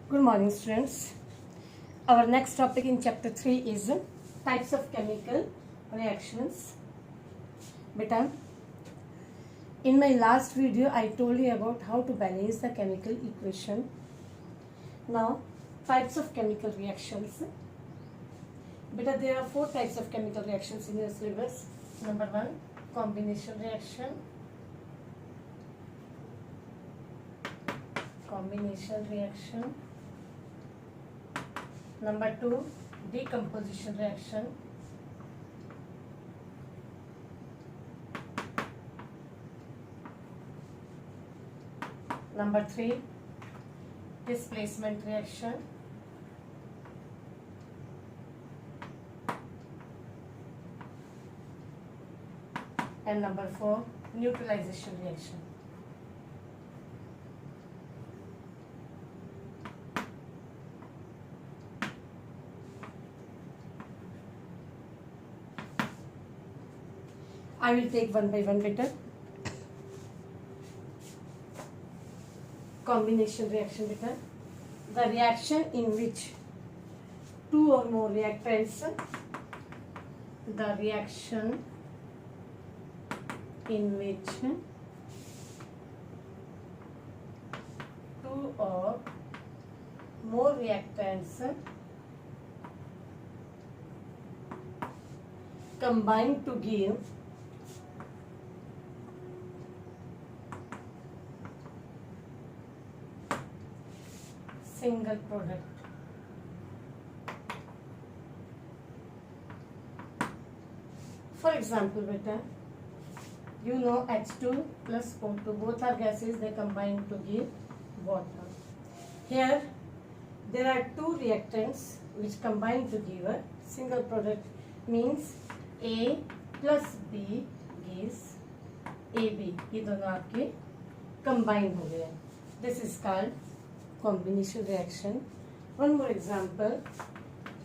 Good morning, students. Our next topic in chapter 3 is types of chemical reactions. Beta, in my last video, I told you about how to balance the chemical equation. Now, types of chemical reactions. Beta, there are 4 types of chemical reactions in your syllabus. Number 1, combination reaction. Combination reaction. Number 2, decomposition reaction. Number 3, displacement reaction. And number 4, neutralization reaction. I will take one by one better. Combination reaction better. The reaction in which 2 or more reactants, the reaction in which 2 or more reactants combine to give single product. For example, beta, you know H2 plus O2, both are gases, they combine to give water. Here, there are 2 reactants which combine to give a single product, means A plus B gives AB. ये दोनों आपके combine हो गए. This is called combination reaction. One more example,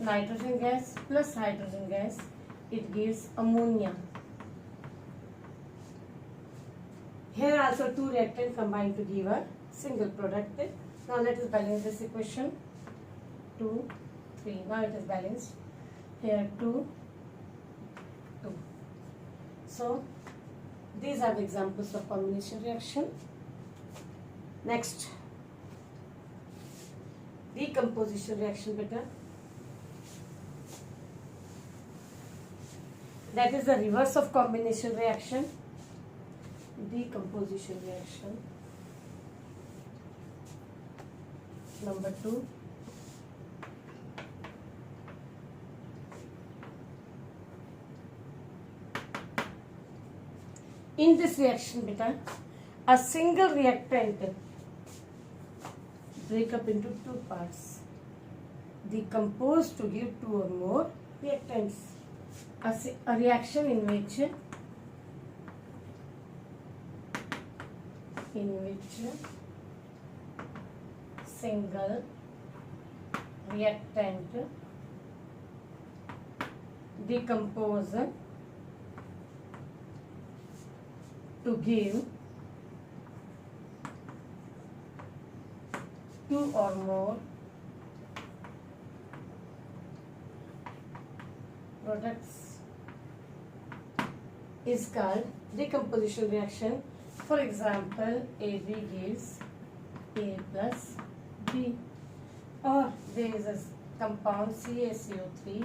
nitrogen gas plus hydrogen gas, it gives ammonia. Here also 2 reactants combine to give a single product. Now let us balance this equation. 2, 3. Now it is balanced. Here 2, 2. So these are the examples of combination reaction. Next, decomposition reaction better. That is the reverse of combination reaction. Decomposition reaction. Number 2. In this reaction beta, a single reactant break up into 2 parts, decompose to give 2 or more reactants. A reaction in which single reactant decompose to give 2 or more products is called decomposition reaction. For example, AB gives A plus B, or there is a compound CaCO3,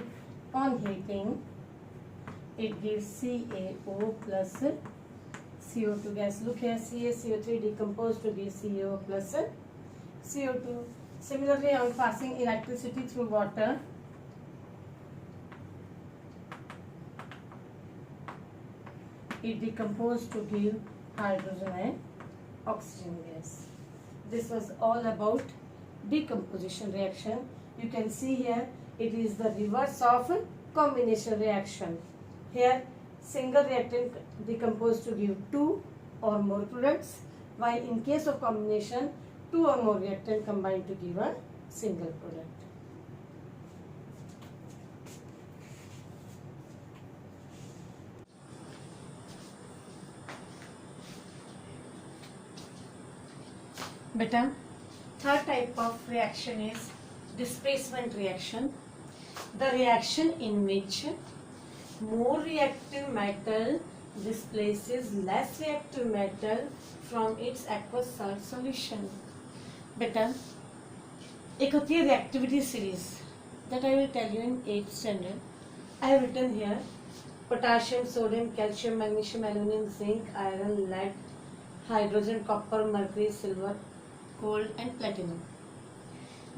on heating it gives CaO plus CO2 gas. Look here, CaCO3 decomposed to give CO plus CO2. Similarly, on passing electricity through water, it decomposed to give hydrogen and oxygen gas. This was all about decomposition reaction. You can see here it is the reverse of combination reaction. Here single reactant decomposed to give 2 or more products, while in case of combination 2 or more reactant combine to give a single product. बेटा Third type of reaction is displacement reaction. The reaction in which more reactive metal displaces less reactive metal from its aqueous salt solution. बेटा एक होती है reactivity series that I will tell you in 8th standard. I have written here potassium, sodium, calcium, magnesium, aluminum, zinc, iron, lead, hydrogen, copper, mercury, silver, gold and platinum.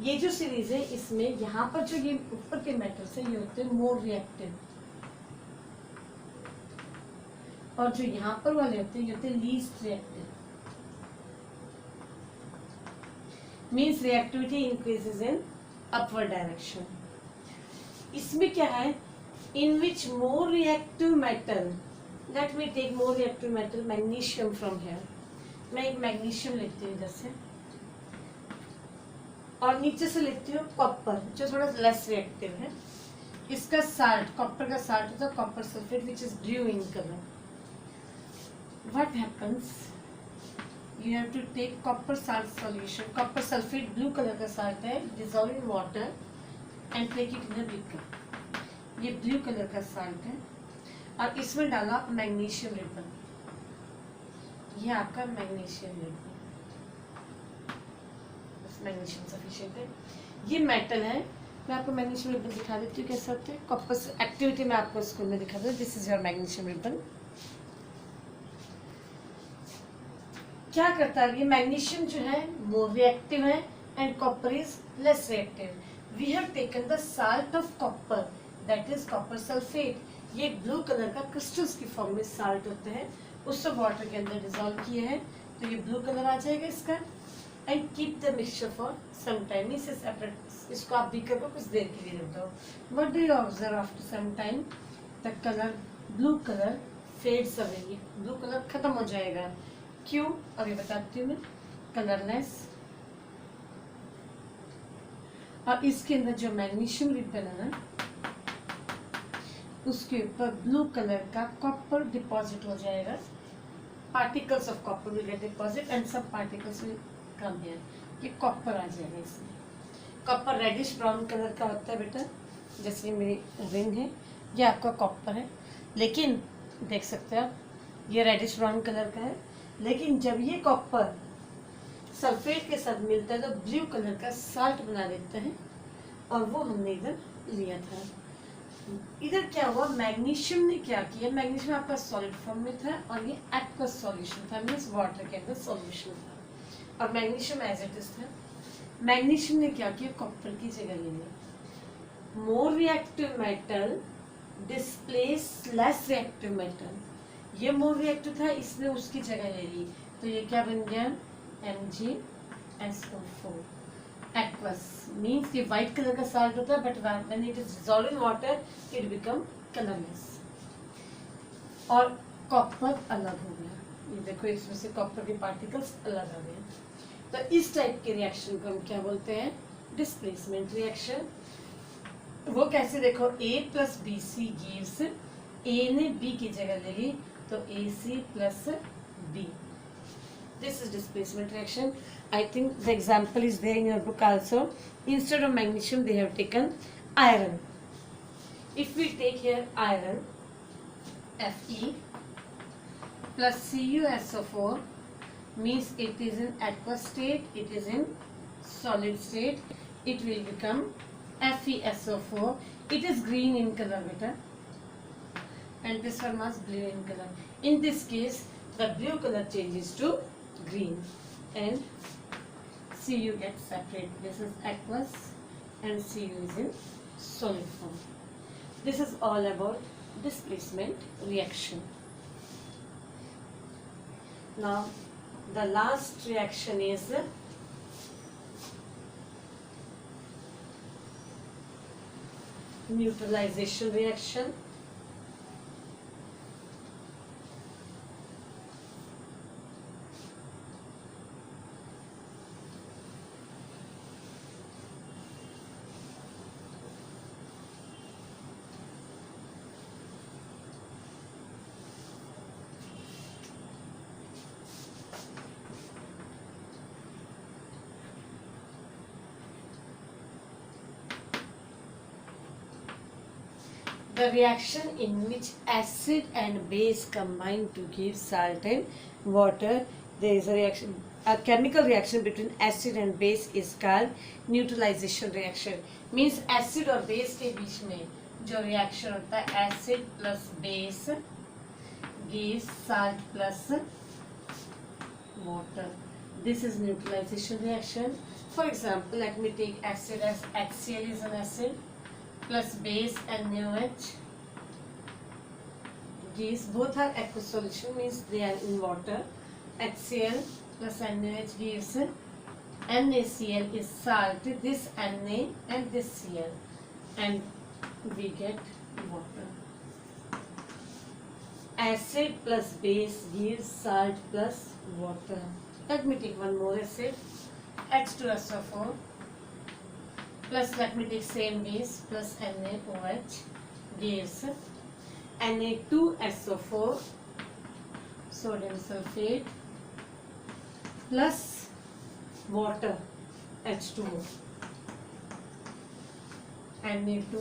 ये जो series है इसमें यहाँ पर जो ये ऊपर के मेटल्स है ये होते हैं मोर रिएक्टिव, और जो यहाँ पर वाले होते हैं ये होते हैं least reactive. Means reactivity increases in upward direction. इसमें क्या है, in which more reactive metal, let me take more reactive metal magnesium from here. मैं एक मैग्नीशियम लेती हूँ इधर से और नीचे से लेती हूँ कॉपर जो थोड़ा लेस रिएक्टिव है. इसका साल्ट, कॉपर का साल्ट होता है copper sulphate which is blue in colour. What happens, you have to take copper salt solution. Copper sulphate blue colour का साल्ट है, dissolve in water and take it in a big cup. ये blue colour का salt है और इसमें डाला magnesium ribbon. ये आपका मैग्नीशियम रिबन, मैग्नीशियम सफिशिएंट है. ये मेटल है, मैं आपको मैग्नीशियम रिबन दिखा देती हूँ कैसे होते हैं. कॉपर एक्टिविटी में आपको स्कूल में दिखा दूँ. This is your magnesium ribbon. क्या करता है ये मैग्नीशियम जो है मोर रिएक्टिव है and copper is less reactive. We have taken the salt of copper that is copper sulphate. ये ब्लू कलर का क्रिस्टल्स की फॉर्म में साल्ट होते हैं, उससे वाटर के अंदर डिसॉल्व किए हैं तो ये ब्लू कलर आ जाएगा इसका. And keep the mixture for some time. इसको आप बीकर को कुछ देर के लिए रख दो. What do you observe after some time, the colour blue colour fades away. Blue colour खत्म हो जाएगा. क्यों, अभी बताती हूँ मैं. कलरलेस, और इसके अंदर जो मैग्नीशियम रिबन है ना उसके ऊपर ब्लू कलर का कॉपर डिपॉजिट हो जाएगा. Particles of copper will get deposit and सब पार्टिकल्स विल कम हियर. ये कॉपर आ जाएगा इसमें. कॉपर रेडिश ब्राउन कलर का होता है बेटा, जैसे मेरी रिंग है ये आपका कॉपर है, लेकिन देख सकते हैं आप ये रेडिश ब्राउन कलर का है. लेकिन जब ये कॉपर सल्फेट के साथ मिलता है तो ब्लू कलर का साल्ट बना देता है, और वो हमने इधर लिया था. इधर क्या हुआ, मैग्नीशियम ने क्या किया, मैग्नीशियम आपका सॉलिड फॉर्म में था और ये एक्वस सॉल्यूशन था, मींस वाटर के अंदर सॉल्यूशन था, और मैग्नीशियम एज इट इज था. मैग्नीशियम ने क्या किया, कॉपर की जगह ले ली. More reactive metal displace less reactive metal. ये मोर रिएक्टिव था, इसने उसकी जगह ले ली, तो ये क्या बन गया, MgSO4. एक्वस मीन्स ये व्हाइट कलर का साल्ट होता है, but when it is dissolved in water it become colourless. और कॉपर अलग हो गया. ये देखो इसमें से कॉपर के पार्टिकल्स अलग आ गए. तो इस टाइप के रिएक्शन को हम क्या बोलते हैं, डिस्प्लेसमेंट रिएक्शन. वो कैसे, देखो A plus BC gives, A ने B की जगह ले ली तो AC plus B. This is displacement reaction. I think the example is there in your book also. Instead of magnesium they have taken iron. If we take here iron, Fe plus CuSO4 means it is in aqueous state, it is in solid state, it will become FeSO4. It is green in color beta, and this one was blue in color. In this case the blue color changes to green and Cu gets separate. This is aqueous and Cu is in solid form. This is all about displacement reaction. Now the last reaction is neutralization reaction. the reaction in which acid and base combine to give salt and water. There is a reaction, a chemical reaction between acid and base is called neutralization reaction. Means acid और base के बीच में जो reaction होता है acid plus base gives salt plus water. This is neutralization reaction. For example, let me take acid as HCl is an acid plus base NaOH gives, both are aqueous solution, means they are in water. HCl plus NaOH gives NaCl is salt, this Na and this Cl, and we get water. Acid plus base gives salt plus water. Let me take one more acid, H2SO4 plus, let me take same base, plus NaOH gives Na2SO4 sodium sulfate plus water H2O. Na2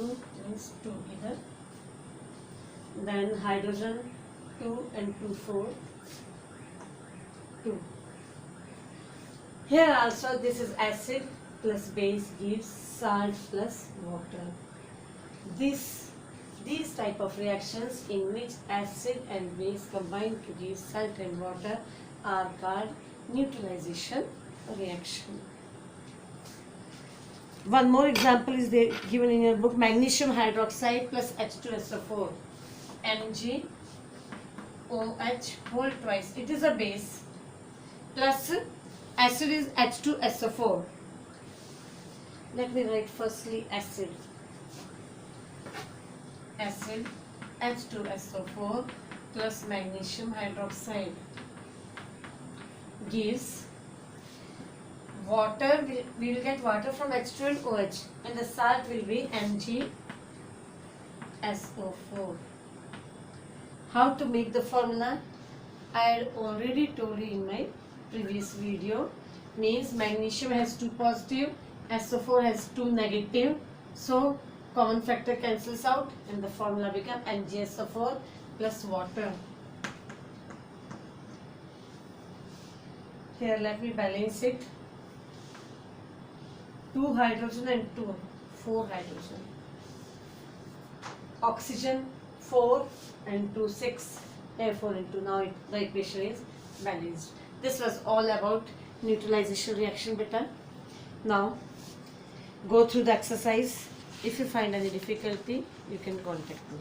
means 2 either, then hydrogen 2 and 2 4 2. Here also this is acid plus base gives salt plus water. These type of reactions in which acid and base combine to give salt and water are called neutralization reaction. One more example is there given in your book, magnesium hydroxide plus H2SO4 MgOH whole twice. It is a base plus acid is H2SO4. Let me write firstly acid. Acid H2SO4 plus magnesium hydroxide gives water. We will get water from H2 and OH, and the salt will be MgSO4. How to make the formula? I had already told you in my previous video. Means magnesium has 2 positive, SO4 has 2 negative, so common factor cancels out and the formula becomes MgSO4 plus water. Here let me balance it. 2 hydrogen and 2, 4 hydrogen. Oxygen 4 and 2 6, air 4 and 2. Now the equation is balanced. This was all about neutralization reaction, beta. Now go through the exercise. If you find any difficulty, you can contact me.